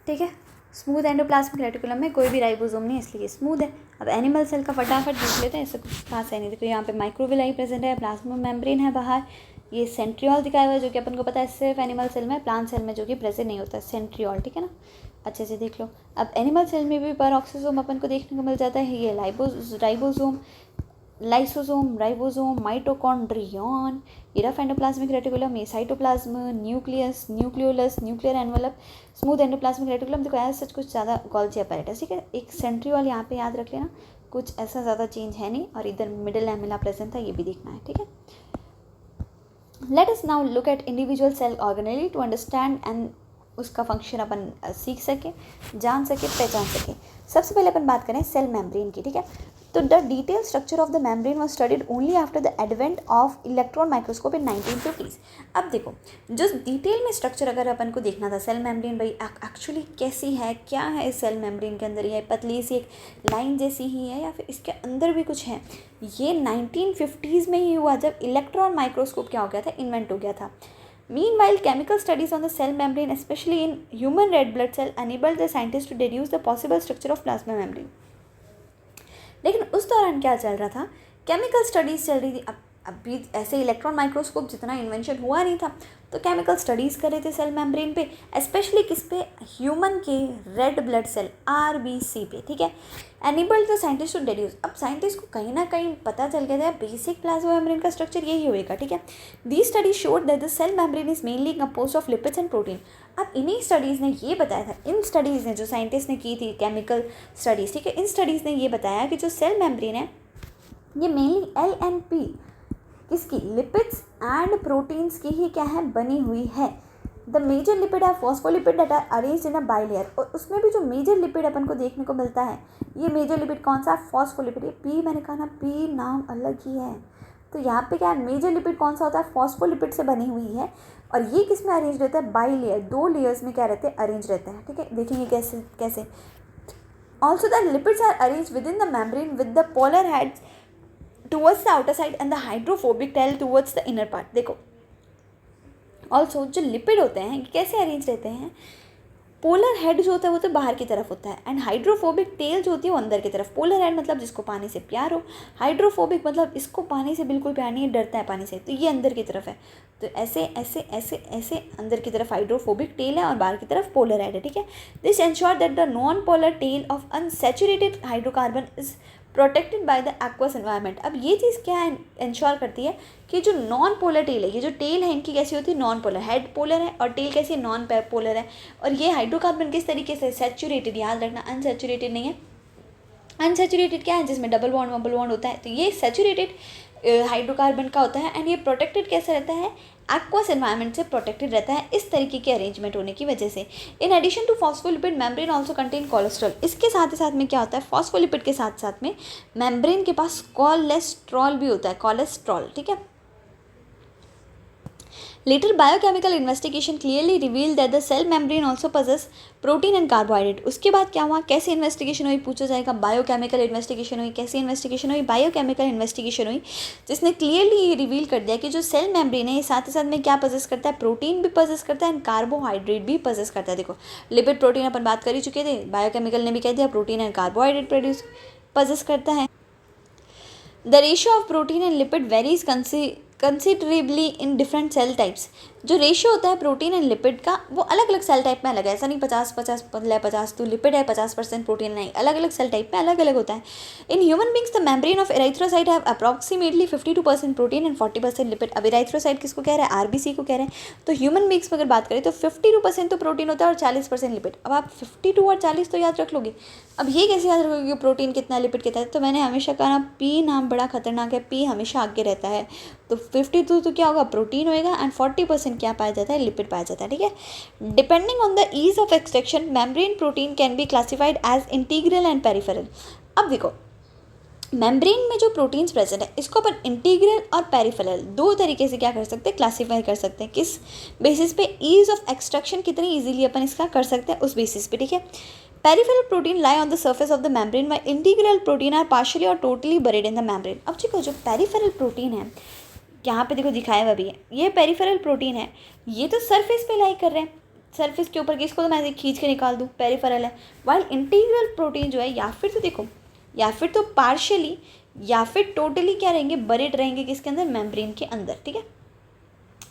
ठीक है, स्मूथ एंडोप्लाज्मिक रेटिकुलम में कोई भी राइबोसोम नहीं, इसलिए स्मूथ है। अब एनिमल सेल का फटाफट देख लेते हैं, इससे कुछ खास है नहीं। देखो यहाँ पे माइक्रोविलाई प्रेजेंट है, प्लाज्मा मेम्ब्रेन है बाहर, ये सेंट्रियोल दिखाया हुआ है जो कि अपन को पता है सिर्फ एनिमल सेल में, प्लांट सेल में जो कि प्रेजेंट नहीं होता है सेंट्रियोल, ठीक है ना, अच्छे से देख लो। अब एनिमल सेल में भी पेरोक्सोसोम अपन को देखने को मिल जाता है, ये राइबोसोम, लाइसोसोम, राइबोसोम, माइटोकॉन्ड्रियन, ये रफ एंडोप्लाज्मिक रेटिकुलम, ये cytoplasm, nucleus, nucleolus, nuclear envelope, smooth endoplasmic reticulum. देखो ऐसा सच कुछ ज़्यादा गोल्जी अपैरेटस, ठीक है। एक सेंट्रियोल यहाँ पे याद रख लेना, कुछ ऐसा ज़्यादा चेंज है नहीं, और इधर मिडिल लैमेला प्रेजेंट था, ये भी देखना है, ठीक है। Let us now look at individual cell organelle to understand and उसका फंक्शन अपन सीख सके, जान सके, पहचान सके। सबसे पहले अपन बात करें सेल मेम्ब्रेन की, ठीक है। तो the detail structure of the membrane was studied only after the advent of electron microscope in 1950s। अब देखो जो डिटेल में स्ट्रक्चर अगर अपन को देखना था सेल मेम्ब्रेन भाई एक्चुअली कैसी है, क्या है इस सेल मेम्ब्रेन के अंदर, ये पतली सी एक लाइन जैसी ही है या फिर इसके अंदर भी कुछ है, ये 1950s में ही हुआ जब इलेक्ट्रॉन माइक्रोस्कोप क्या हो गया था, इन्वेंट हो गया था। Meanwhile, chemical studies on the cell membrane, especially in human red blood cell, enabled the scientists to deduce the possible structure of plasma membrane. लेकिन उस दौरान क्या चल रहा था, केमिकल स्टडीज़ चल रही थी। अभी ऐसे इलेक्ट्रॉन माइक्रोस्कोप जितना इन्वेंशन हुआ नहीं था, तो केमिकल स्टडीज़ कर रहे थे सेल मेम्ब्रेन पे, स्पेशली किस पे, ह्यूमन के रेड ब्लड सेल RBC पे, ठीक है। Enabled the scientist to deduce, अब साइंटिस्ट को कहीं ना कहीं पता चल गया था बेसिक प्लाज्मा मेम्ब्रेन का स्ट्रक्चर यही होएगा, ठीक है। The study showed that the cell membrane is mainly composed of lipids and protein. अब इन्हीं स्टडीज़ ने ये बताया था, इन स्टडीज़ ने जो साइंटिस्ट ने की थी केमिकल स्टडीज़, ठीक है, इन स्टडीज़ ने ये बताया कि जो सेल मेम्ब्रेन है ये मेनली LNP किसकी, लिपिड्स एंड प्रोटीन्स की ही क्या है, बनी हुई है। द मेजर लिपिड है phospholipid that are arranged in a bilayer, और उसमें भी जो मेजर लिपिड अपन को देखने को मिलता है, ये मेजर लिपिड कौन सा, फॉस्फोलिपिड। ये पी मैंने कहा ना, पी नाम अलग ही है, तो यहाँ पे क्या है, मेजर लिपिड कौन सा होता है, फॉस्फोलिपिड से बनी हुई है, और ये किस में अरेंज रहता है, बाइलेयर, 2 लेयर्स में क्या रहते हैं, अरेंज रहते हैं, ठीक है। देखेंगे कैसे कैसे। Also the lipids are arrange within the membrane with the polar heads towards the outer side and the hydrophobic tail towards the inner part। देखो ऑल्सो जो लिपिड होते हैं कैसे अरेंज रहते हैं, पोलर हेड जो होता है वो तो बाहर की तरफ होता है, एंड हाइड्रोफोबिक टेल जो होती है वो अंदर की तरफ। पोलर हेड मतलब जिसको पानी से प्यार हो, हाइड्रोफोबिक मतलब इसको पानी से बिल्कुल प्यार नहीं है, डरता है पानी से, तो ये अंदर की तरफ है। तो ऐसे ऐसे ऐसे ऐसे अंदर की तरफ हाइड्रोफोबिक टेल है और बाहर की तरफ पोलर हेड है, ठीक है। This ensure that the non polar tail of unsaturated hydrocarbon is protected by the aqueous environment. अब ये चीज़ क्या इंश्योर करती है कि जो नॉन पोलर टेल है, ये जो टेल है इनकी कैसी होती है, नॉन पोलर, हेड पोलर है और टेल कैसी है, नॉन पोलर है। और ये हाइड्रोकार्बन किस तरीके से, सैचुरेटेड, याद रखना अनसैचुरेटेड नहीं है। अनसैचुरेटेड क्या है, जिसमें डबल बॉन्ड होता है, तो ये सैचुरेटेड हाइड्रोकार्बन का होता है, एंड ये प्रोटेक्टेड कैसे रहता है, एक्वस एनवायरनमेंट से प्रोटेक्टेड रहता है, इस तरीके के अरेंजमेंट होने की वजह से। In addition to phospholipid membrane also contain cholesterol. इसके साथ ही साथ में क्या होता है, फॉस्फोलिपिड के साथ साथ में मेम्ब्रेन के पास कोलेस्ट्रॉल भी होता है, कोलेस्ट्रॉल, ठीक है। Later biochemical investigation clearly revealed that the cell membrane also possess protein and carbohydrate। उसके बाद क्या हुआ, कैसे इन्वेस्टिगेशन हुई, पूछा जाएगा। बायोकेमिकल इन्वेस्टिगेशन हुई, कैसी इन्वेस्टिगेशन हुई, बायोकेमिकल इन्वेस्टिगेशन हुई, जिसने क्लियरली ये रिवील कर दिया कि जो सेल मेम्ब्रेन है ये साथ ही साथ में क्या पजेस करता है, प्रोटीन भी पजेस करता है एंड कार्बोहाइड्रेट भी पजेस करता है। देखो लिपिड प्रोटीन अपन बात कर ही चुके थे, बायोकेमिकल ने भी कह दिया प्रोटीन एंड कार्बोहाइड्रेट प्रोड्यूस पजेस करता है। The ratio of protein and lipid varies considerably in different cell types. जो रेशियो होता है प्रोटीन एंड लिपिड का वो अलग अलग सेल टाइप में अलग है, ऐसा नहीं 50-50 तो लिपिड है 50% प्रोटीन नहीं, अलग अलग सेल टाइप में अलग अलग होता है। In human beings the membrane of erythrocyte have approximately 52% protein and 40% lipid. अब एराइथ्रोसाइट किसको कह रहे हैं, RBC को कह रहे हैं। तो ह्यूमन बींग्स में अगर बात करें तो 52% तो प्रोटीन होता है और 40% लिपिड। अब आप 52 और 40 तो याद रख लोगे, अब ये कैसे याद रखोगे कि प्रोटीन कितना लिपिड कितना है। तो मैंने हमेशा कहा ना, पी नाम बड़ा खतरनाक है, पी हमेशा आगे रहता है। तो 52 तो क्या होगा, प्रोटीन होएगा, एंड 40% क्या पाया जाता है, लिपिड पाया जाता है, ठीक है। Depending on the ease of extraction membrane protein can be classified as integral and peripheral. अब देखो मेम्ब्रेन में जो प्रोटीन्स प्रेजेंट है इसको अपन इंटीग्रल और पेरिफेरल दो तरीके से क्या कर सकते हैं, क्लासीफाई कर सकते हैं। किस बेसिस पे, ईज ऑफ एक्सट्रैक्शन कितनी इजीली अपन इसका कर सकते हैं उस बेसिस पे, ठीक है। Peripheral protein lie on the surface of the membrane while integral protein are partially और totally buried in the membrane. अब देखो जो पेरिफेरल प्रोटीन है यहाँ पे देखो दिखाया हुआ भी है, ये पेरिफेरल प्रोटीन है, ये तो सरफेस पे लाई कर रहे हैं, सरफेस के ऊपर, किसको तो मैं ऐसे खींच के निकाल दूँ, पेरिफेरल है। वाइल इंटीग्रल प्रोटीन जो है या फिर तो देखो या फिर तो पार्शियली या फिर टोटली क्या रहेंगे, बरीड रहेंगे किसके अंदर, मेम्ब्रेन के अंदर, ठीक है।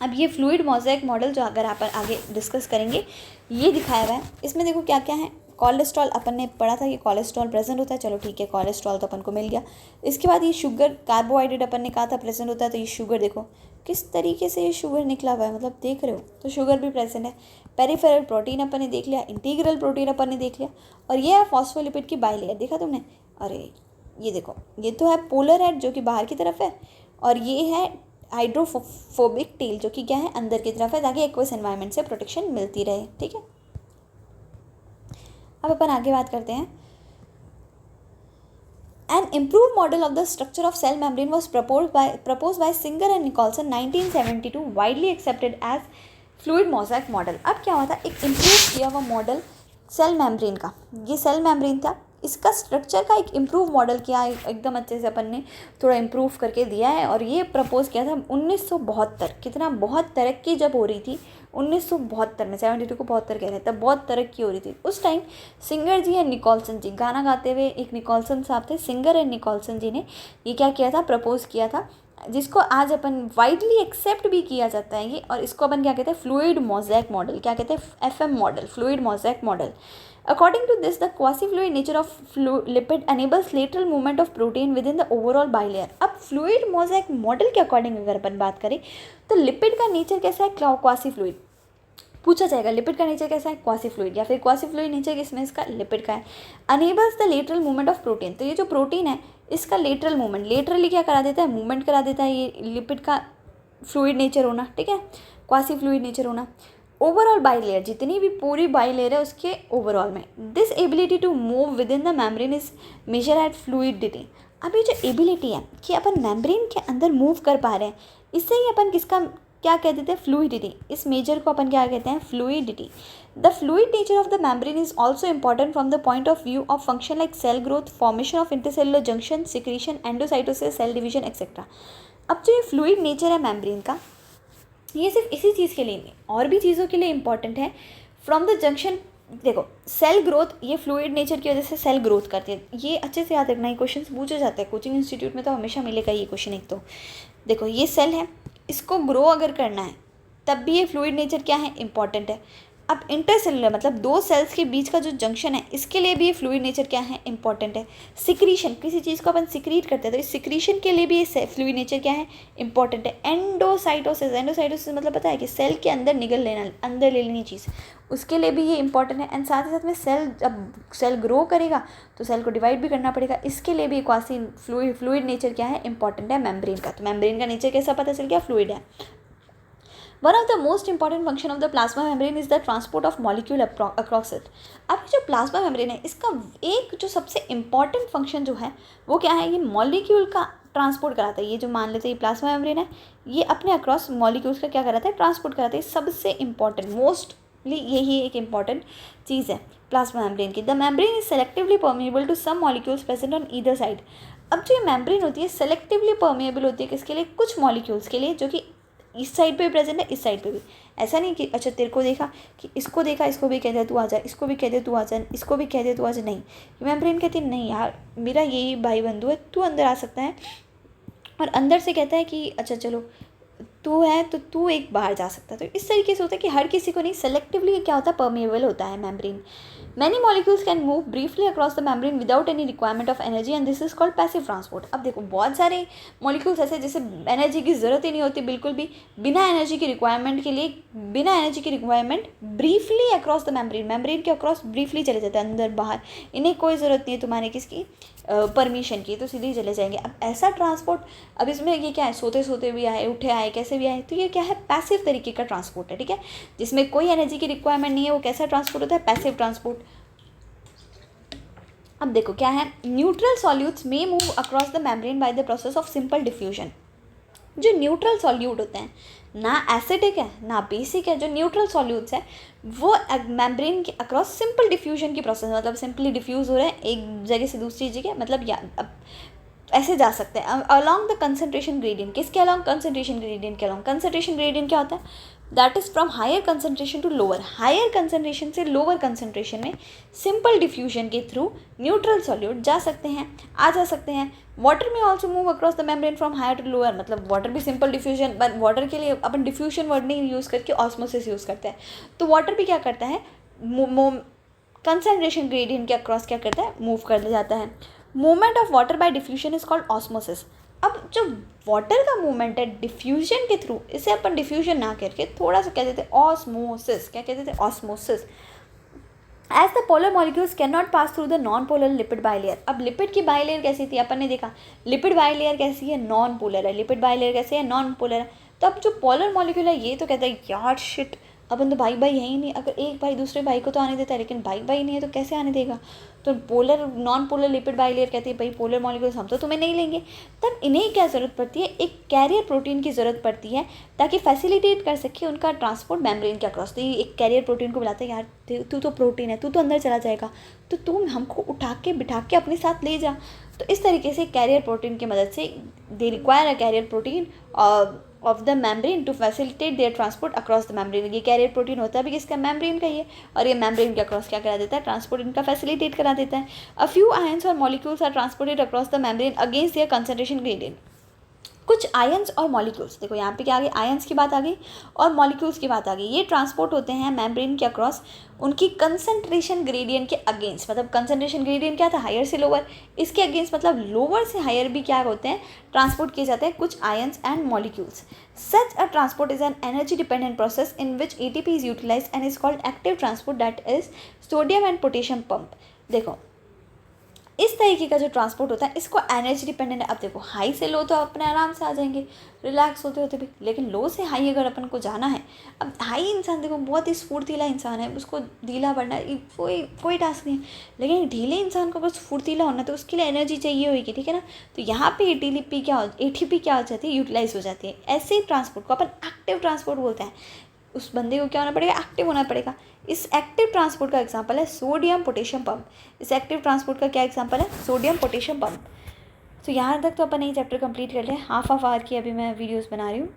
अब ये फ्लूइड मोज़ेक मॉडल जो अगर आप आगे डिस्कस करेंगे ये दिखाया हुआ है, इसमें देखो क्या क्या है। कोलेस्ट्रॉल अपन ने पढ़ा था कि कोलेस्ट्रॉल प्रेजेंट होता है, चलो ठीक है, कोलेस्ट्रॉल तो अपन को मिल गया। इसके बाद ये शुगर, कार्बोहाइड्रेट अपन ने कहा था प्रेजेंट होता है, तो ये शुगर देखो किस तरीके से ये शुगर निकला हुआ है, मतलब देख रहे हो, तो शुगर भी प्रेजेंट है। पेरिफेरल प्रोटीन अपन ने देख लिया, इंटीग्रल प्रोटीन अपन ने देख लिया, और ये है फॉस्फोलिपिड की बाइलेयर, देखा तुमने। अरे ये देखो, ये तो है पोलर हेड जो कि बाहर की तरफ है, और ये है हाइड्रोफोबिक टेल जो कि क्या है, अंदर की तरफ है, ताकि एक्वस एनवायरनमेंट से प्रोटेक्शन मिलती रहे, ठीक है। अब अपन आगे बात करते हैं। An improved model of the structure of cell membrane was proposed by Singer and Nicholson 1972, widely accepted as fluid mosaic model। अब क्या हुआ था, एक इम्प्रूव किया हुआ मॉडल सेल मेम्ब्रेन का, ये सेल मेम्ब्रेन था, इसका स्ट्रक्चर का एक इम्प्रूव मॉडल किया, एकदम अच्छे से अपन ने थोड़ा इम्प्रूव करके दिया है, और ये प्रपोज किया था 1972। कितना, बहुत तरक्की जब हो रही थी 1972 में, 72 को 72 कह रहे हैं, तब बहुत तरक्की हो रही थी उस time. Singer ji and Nicolson ji गाना गाते हुए, एक निकोलसन साहब थे, सिंगर एंड निकोलसन जी ने ये क्या किया था, प्रपोज किया था, जिसको आज अपन वाइडली एक्सेप्ट भी किया जाता है ये, और इसको अपन क्या कहते हैं, फ्लूइड मोज़ेक मॉडल, क्या कहते हैं, FM model, fluid mosaic model. According to this, the quasi-fluid nature of lipid enables lateral movement of protein within the overall bilayer। अब फ्लूइड मोज़ेक मॉडल के अकॉर्डिंग अगर अपन बात करें तो लिपिड का नेचर कैसा है, क्वासी फ्लूइड पूछा जाएगा, लिपिड का नेचर कैसा है, क्वासी फ्लूइड, या फिर क्वासी फ्लूइड नेचर किसमें, इसका लिपिड का है। Enables the lateral movement of protein, तो ये जो प्रोटीन है इसका लेटरल मूवमेंट, लेटरली क्या करा देता है, मूवमेंट करा देता है, ये लिपिड का फ्लूइड नेचर होना, ठीक है, क्वासी फ्लूइड नेचर होना। ओवरऑल बाइलेयर, जितनी भी पूरी बाइलेयर है उसके ओवरऑल में, this ability to move within the membrane is major at fluidity. अब ये जो एबिलिटी है कि अपन मेम्ब्रेन के अंदर मूव कर पा रहे हैं, इससे ही अपन किसका क्या कह देते हैं, फ्लूइडिटी, इस मेजर को अपन क्या कहते हैं, fluidity. The fluid nature of the membrane is also important from the point of view of function like cell growth, formation of intercellular junction, secretion, endocytosis, cell division etcetera. अब जो ये fluid nature है membrane का, ये सिर्फ इसी चीज़ के लिए नहीं, और भी चीज़ों के लिए इंपॉर्टेंट है। फ्रॉम द जंक्शन, देखो सेल ग्रोथ, ये फ्लूइड नेचर की वजह से सेल ग्रोथ करती है, ये अच्छे से याद रखना, ये क्वेश्चन पूछे जाते हैं कोचिंग इंस्टीट्यूट में, तो हमेशा मिलेगा ये क्वेश्चन। एक तो देखो ये सेल है, इसको ग्रो अगर करना है तब भी ये फ्लूइड नेचर क्या है, इंपॉर्टेंट है। अब इंटरसेलुलर मतलब दो सेल्स के बीच का जो जंक्शन है, इसके लिए भी ये फ्लूइड नेचर क्या है, इंपॉर्टेंट है। सिक्रीशन, किसी चीज़ को अपन सिक्रीट करते हैं तो इस सिक्रीशन के लिए भी ये फ्लूइड नेचर क्या है, इंपॉर्टेंट है। एंडोसाइटोसिस, एंडोसाइटोसिस मतलब पता है कि सेल के अंदर निगल लेना, अंदर ले लेनी चीज़, उसके लिए भी ये इंपॉर्टेंट है। एंड साथ ही साथ में सेल, जब सेल ग्रो करेगा तो सेल को डिवाइड भी करना पड़ेगा, इसके लिए भी क्वासी फ्लूइड नेचर क्या है, इंपॉर्टेंट है मेम्ब्रेन का। तो मेम्ब्रेन का नेचर कैसा पता चल गया, फ्लूइड है। One of the most important function of the plasma membrane is the transport of molecule across it। अब जो प्लाज्मा मेम्ब्रेन है, इसका एक जो सबसे इम्पॉर्टेंट फंक्शन जो है वो क्या है, ये मॉलिक्यूल का ट्रांसपोर्ट कराता है। ये जो मान लेते हैं ये प्लाज्मा मेम्ब्रेन है, ये अपने अक्रॉस मॉलिक्यूल्स का क्या कराता है, ट्रांसपोर्ट कराता है। सबसे इम्पॉर्टेंट, मोस्टली यही एक इम्पॉर्टेंट चीज़ है प्लाज्मा मेम्ब्रेन की। The membrane is selectively permeable to some molecules present on either side. अब जो ये मेम्ब्रेन होती है सेलेक्टिवली परमिएबल होती है किसके लिए, कुछ मॉलिक्यूल्स के लिए, जो कि इस साइड पे भी प्रेजेंट है, इस साइड पे भी। ऐसा नहीं कि अच्छा तेरे को देखा कि इसको देखा, इसको भी कह दे तू आ जा, इसको भी कह दे तू आ जा, इसको भी कह दे तू आ जा, नहीं। मेम्ब्रेन कहती है नहीं यार, मेरा यही भाई बंधु है, तू अंदर आ सकता है, और अंदर से कहता है कि अच्छा चलो तू है तो तू एक बाहर जा सकता है। तो इस तरीके से होता है कि हर किसी को नहीं, सेलेक्टिवली क्या होता है, परमिएबल होता है membrane. Many molecules can move briefly across the membrane without any requirement of energy and this is called passive transport। अब देखो बहुत सारे molecules ऐसे जिसे एनर्जी की ज़रूरत ही नहीं होती, बिल्कुल भी बिना एनर्जी की रिक्वायरमेंट के लिए, बिना एनर्जी की requirement briefly across the membrane, membrane के अक्रॉस ब्रीफली चले जाते हैं, अंदर बाहर, इन्हें कोई ज़रूरत नहीं है तुम्हारे किसकी परमिशन की, तो सीधे चले जाएंगे। अब ऐसा ट्रांसपोर्ट, अब इसमें ये क्या है, सोते सोते भी आए, उठे आए, कैसे भी आए, तो ये क्या है, पैसिव तरीके का ट्रांसपोर्ट है, ठीक है, जिसमें कोई एनर्जी की रिक्वायरमेंट नहीं है। वो कैसा ट्रांसपोर्ट होता है, पैसिव ट्रांसपोर्ट। अब देखो क्या है, neutral solutes may move across the membrane by the process of simple diffusion. जो न्यूट्रल सॉल्यूट होते हैं, ना एसिडिक है ना बेसिक है, जो न्यूट्रल सॉल्यूट्स है वो मेम्ब्रेन के अक्रॉस सिंपल डिफ्यूजन की प्रोसेस, मतलब सिंपली डिफ्यूज़ हो रहे हैं एक जगह से दूसरी जगह, मतलब या अब ऐसे जा सकते हैं अलॉन्ग द कंसनट्रेशन ग्रेडियंट। किसके अलॉन्ग? कंसनट्रेशन ग्रेडियंट के अलॉन्ग। कंसनट्रेशन ग्रेडियंट क्या होता है? That is from higher concentration to lower, higher concentration से लोअर कंसनट्रेशन में सिंपल डिफ्यूजन के थ्रू न्यूट्रल सॉल्यूट जा सकते हैं, जा सकते हैं। Water may also move across the membrane from higher to lower, मतलब वाटर भी सिंपल डिफ्यूजन, बट वाटर के लिए अपन डिफ्यूजन वर्ड नहीं यूज़ करके ऑस्मोसिस यूज़ करते हैं। तो वाटर भी क्या करता है? कंसनट्रेशन ग्रेडियंट के अक्रॉस क्या करता है? मूव कर जाता है। Movement of water bye diffusion is called osmosis. अब जो वाटर का मूवमेंट है डिफ्यूजन के थ्रू, इसे अपन डिफ्यूजन ना करके थोड़ा सा कह देते हैं ऑस्मोसिस। क्या कहते थे? Osmosis. As the polar molecules can not pass through the non polar lipid bilayer. अब लिपिड की बाइलेयर कैसी थी? अपन ने देखा लिपिड बाइलेयर कैसी है? नॉन पोलर है। लिपिड बाइलेयर कैसी है? नॉन पोलर है। तो अब जो पोलर मॉलिक्यूल है ये तो कहता है यार शिट, अपन तो भाई भाई है ही नहीं, अगर एक भाई दूसरे भाई को तो आने देता है लेकिन भाई भाई नहीं है तो कैसे आने देगा? तो polar non polar lipid bilayer कहती है भाई पोलर मॉलिक्यूल्स हम तो तुम्हें नहीं लेंगे। तब इन्हें क्या ज़रूरत पड़ती है? एक कैरियर प्रोटीन की ज़रूरत पड़ती है ताकि फैसिलिटेट कर सके उनका ट्रांसपोर्ट मेम्ब्रेन के अक्रॉस। तो ये एक कैरियर प्रोटीन को बुलाते हैं यार तू तो प्रोटीन है, तू तो अंदर चला जाएगा, तो तुम हमको उठा के बिठा के अपने साथ ले जा। तो इस तरीके से कैरियर प्रोटीन की मदद से they require a carrier protein of the membrane to facilitate their transport across the membrane. ये कैरियर प्रोटीन होता है भी किसका? मेम्ब्रेन का ही है, और ये मेम्ब्रेन के अक्रॉस क्या करा देता है? ट्रांसपोर्ट इनका फैसिलिटेट करा देता है। अ फ्यू आयंस और molecules are transported across the membrane against their concentration gradient. कुछ आयंस और मॉलिक्यूल्स, देखो यहाँ पे क्या आ गई? आयंस की बात आ गई और मॉलिक्यूल्स की बात आ गई। ये ट्रांसपोर्ट होते हैं मेम्ब्रेन के अक्रॉस उनकी कंसंट्रेशन ग्रेडियंट के अगेंस्ट। मतलब कंसंट्रेशन ग्रेडियंट क्या था? हायर से लोअर। इसके अगेंस्ट मतलब लोअर से हायर भी क्या होते हैं? ट्रांसपोर्ट किए जाते हैं कुछ ions and molecules. Such a transport is an energy dependent process in which ATP is utilized and is called active transport, that is sodium and potassium pump. देखो इस तरीके का जो ट्रांसपोर्ट होता है इसको एनर्जी डिपेंडेंट है। अब देखो हाई से लो तो अपने आराम से आ जाएंगे रिलैक्स होते होते भी, लेकिन लो से हाई अगर अपन को जाना है, अब हाई इंसान देखो बहुत ही स्फूर्तीला इंसान है, उसको ढीला बढ़ना है कोई टास्क नहीं है, लेकिन ढीले इंसान को अगर स्फूर्तीला होना तो उसके लिए एनर्जी चाहिए होगी, ठीक है ना। तो यहाँ पे ATP क्या हो जाती है? यूटिलाइज हो जाती है। ऐसे ट्रांसपोर्ट को अपन एक्टिव ट्रांसपोर्ट बोलते हैं। उस बंदे को क्या होना पड़ेगा? एक्टिव होना पड़ेगा। इस एक्टिव ट्रांसपोर्ट का एग्जांपल है सोडियम पोटेशियम पंप। इस एक्टिव ट्रांसपोर्ट का क्या एग्जांपल है? Sodium potassium pump. तो यहाँ तक तो अपन ये चैप्टर कंप्लीट कर लिया। हाफ आवर की अभी मैं वीडियोस बना रही हूँ,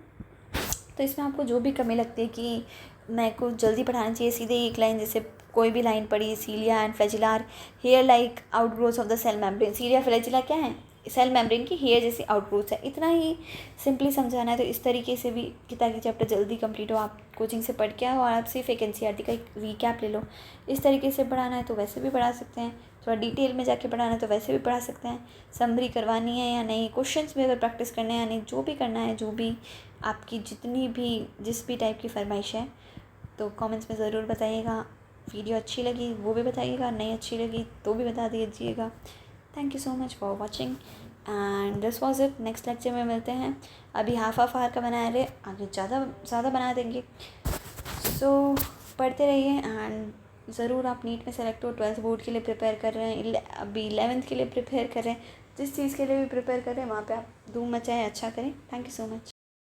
तो इसमें आपको जो भी कमी लगती है कि मेरे को जल्दी पढ़ाना चाहिए, सीधे एक लाइन जैसे कोई भी लाइन पढ़ी, cilia and flagella are hair like outgrowth of the cell membrane. Cilia flagella क्या है? सेल मेम्ब्रेन की हेयर जैसी आउटग्रोथ है। इतना ही सिंपली समझाना है। तो इस तरीके से भी ताकि चैप्टर जल्दी कंप्लीट हो, आप कोचिंग से पढ़ के आओ और आप सिर्फ एक NCERT का एक रीकैप ले लो। इस तरीके से पढ़ाना है तो वैसे भी पढ़ा सकते हैं, थोड़ा डिटेल में जाके पढ़ाना है तो वैसे भी पढ़ा सकते हैं। समरी करवानी है या नहीं, क्वेश्चंस भी अगर प्रैक्टिस करने हैं या नहीं, जो भी करना है, जो भी आपकी जिस भी टाइप की फरमाइश है तो कमेंट्स में ज़रूर बताइएगा। वीडियो अच्छी लगी वो भी बताइएगा, नहीं अच्छी लगी तो भी बता दीजिएगा। Thank you so much for watching and this was it. Next lecture में मिलते हैं। अभी हाफ आवर का बना रहे, आगे ज़्यादा बना देंगे। सो पढ़ते रहिए एंड ज़रूर आप नीट में सेलेक्ट हो। 12th बोर्ड के लिए प्रिपेयर कर रहे हैं, अभी 11th के लिए प्रिपेयर कर रहे हैं, जिस चीज़ के लिए भी प्रिपेयर कर रहे हैं वहाँ पे आप धूम मचाएं, अच्छा करें। Thank you so much.